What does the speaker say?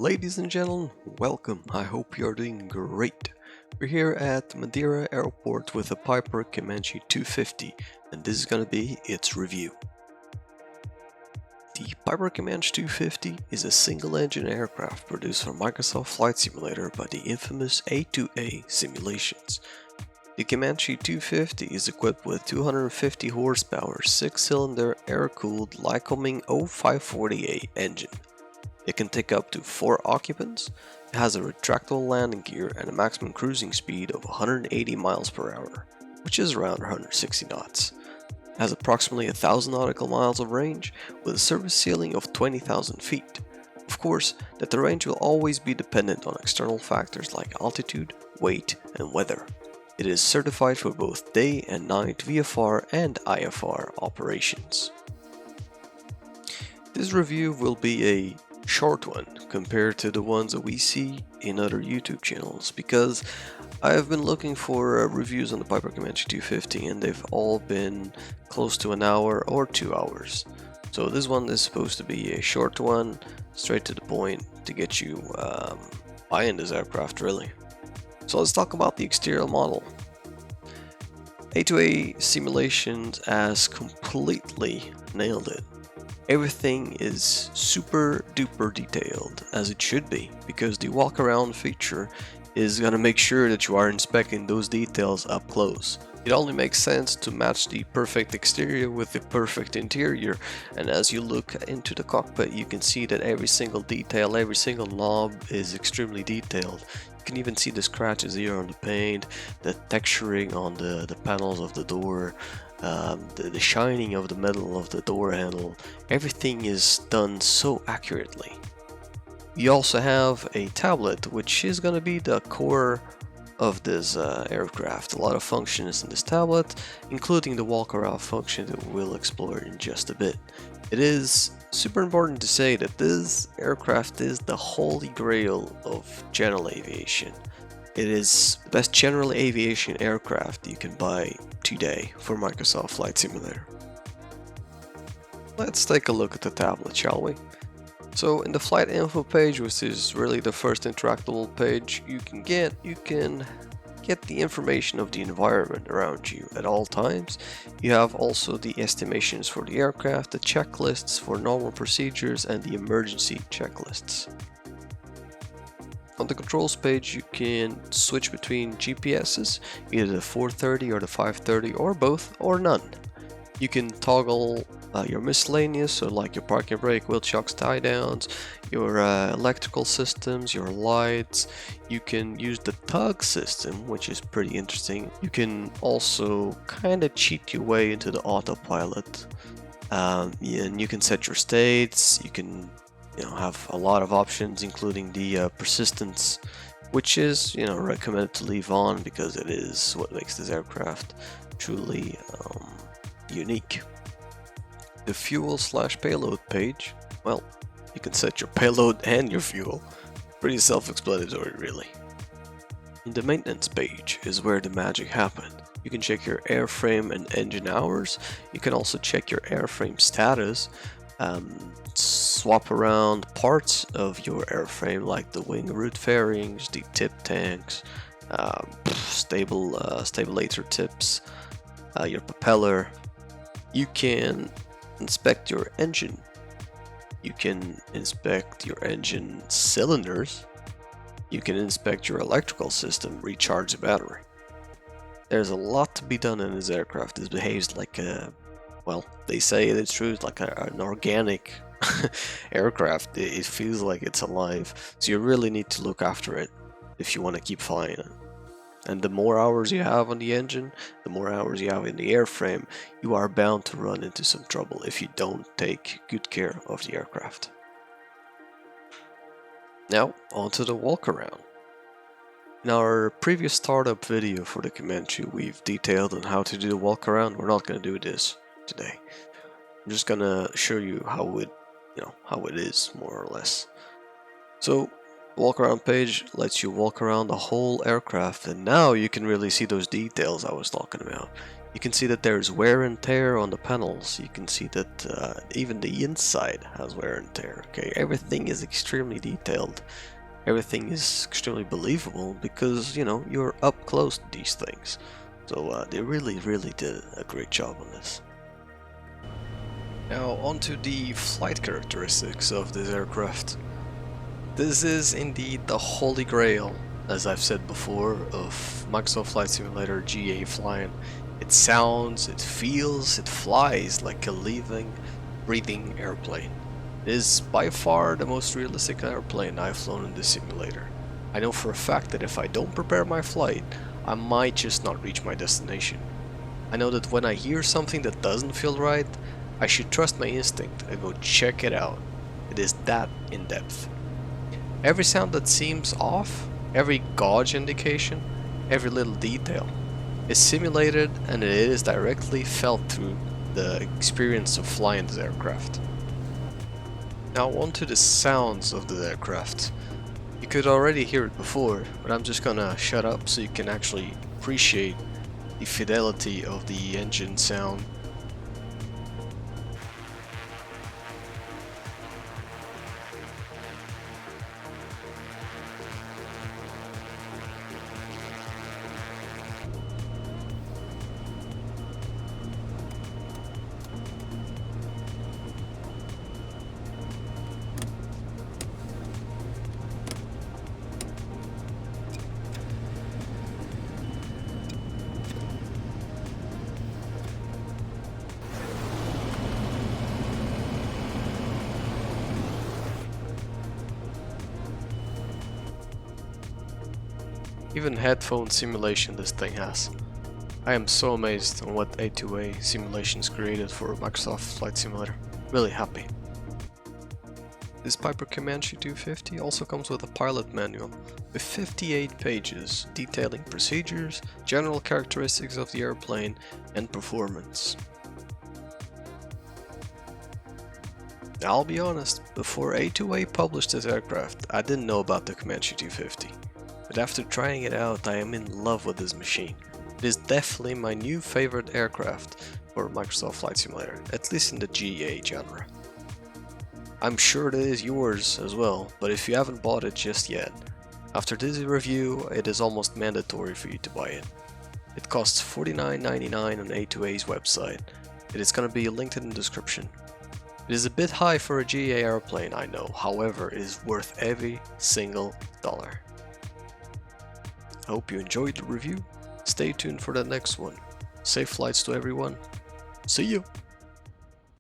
Ladies and gentlemen, welcome. I hope you're doing great. We're here at Madeira Airport with a Piper Comanche 250, and this is going to be its review. The Piper Comanche 250 is a single-engine aircraft produced for Microsoft Flight Simulator by the infamous A2A Simulations. The Comanche 250 is equipped with 250 horsepower, 6-cylinder air-cooled Lycoming 0540A engine. It can take up to 4 occupants, it has a retractable landing gear and a maximum cruising speed of 180 miles per hour, which is around 160 knots. It has approximately 1,000 nautical miles of range with a service ceiling of 20,000 feet. Of course, that the range will always be dependent on external factors like altitude, weight, and weather. It is certified for both day and night VFR and IFR operations. This review will be a short one compared to the ones that we see in other YouTube channels, because I have been looking for reviews on the Piper Comanche 250 and they've all been close to an hour or 2 hours. So this one is supposed to be a short one, straight to the point, to get you buying this aircraft really. So let's talk about the exterior model. A2A Simulations has completely nailed it. Everything is super duper detailed, as it should be, because the Walkaround feature is gonna make sure that you are inspecting those details up close. It only makes sense to match the perfect exterior with the perfect interior, and as you look into the cockpit you can see that every single detail, every single knob is extremely detailed. You can even see the scratches here on the paint, the texturing on the panels of the door, the shining of the metal of the door handle. Everything is done so accurately. You also have a tablet, which is going to be the core of this aircraft. A lot of functions in this tablet, including the Walkaround function that we'll explore in just a bit. It is super important to say that this aircraft is the holy grail of general aviation. It is the best general aviation aircraft you can buy today for Microsoft Flight Simulator. Let's take a look at the tablet, shall we? So in the flight info page, which is really the first interactable page you can get the information of the environment around you at all times. You have also the estimations for the aircraft, the checklists for normal procedures, and the emergency checklists. On the controls page you can switch between GPSs, either the 430 or the 530 or both or none. You can toggle your miscellaneous, so like your parking brake, wheel chocks, tie downs, your electrical systems, your lights. You can use the tug system, which is pretty interesting. You can also kind of cheat your way into the autopilot, and you can set your states. You can have a lot of options, including the persistence, which is recommended to leave on because it is what makes this aircraft truly unique. The fuel/payload page, well, you can set your payload and your fuel. Pretty self-explanatory really. In the maintenance page is where the magic happened. You can check your airframe and engine hours. You can also check your airframe status, swap around parts of your airframe like the wing root fairings, the tip tanks, stabilator tips, your propeller. You can inspect your engine. You can inspect your engine cylinders. You can inspect your electrical system, recharge the battery. There's a lot to be done in this aircraft. This behaves like well, they say it's true, it's like an organic aircraft. It feels like it's alive, so you really need to look after it if you want to keep flying it. And the more hours you have on the engine, the more hours you have in the airframe, you are bound to run into some trouble if you don't take good care of the aircraft. Now, onto the Walkaround. In our previous startup video for the Comanche, we've detailed on how to do the Walkaround. We're not going to do this today. I'm just going to show you how it is, more or less. So, Walkaround page lets you walk around the whole aircraft, and now you can really see those details I was talking about. You can see that there's wear and tear on the panels. You can see that even the inside has wear and tear. Okay, everything is extremely detailed. Everything is extremely believable because, you know, you're up close to these things. So they really did a great job on this. Now onto the flight characteristics of this aircraft. This is indeed the holy grail, as I've said before, of Microsoft Flight Simulator GA flying. It sounds, it feels, it flies like a living, breathing airplane. It is by far the most realistic airplane I've flown in this simulator. I know for a fact that if I don't prepare my flight, I might just not reach my destination. I know that when I hear something that doesn't feel right, I should trust my instinct and go check it out. It is that in depth. Every sound that seems off, every gauge indication, every little detail is simulated, and it is directly felt through the experience of flying this aircraft. Now onto the sounds of the aircraft. You could already hear it before, but I'm just gonna shut up so you can actually appreciate the fidelity of the engine sound. Even headphone simulation this thing has. I am so amazed on what A2A Simulations created for Microsoft Flight Simulator. Really happy. This Piper Comanche 250 also comes with a pilot manual with 58 pages detailing procedures, general characteristics of the airplane, and performance. Now, I'll be honest, before A2A published this aircraft, I didn't know about the Comanche 250. But after trying it out, I am in love with this machine. It is definitely my new favorite aircraft for Microsoft Flight Simulator, at least in the GA genre. I'm sure it is yours as well, but if you haven't bought it just yet, after this review, it is almost mandatory for you to buy it. It costs $49.99 on A2A's website. It is going to be linked in the description. It is a bit high for a GA airplane, I know, however, it is worth every single dollar. I hope you enjoyed the review. Stay tuned for the next one. Safe flights to everyone. See you!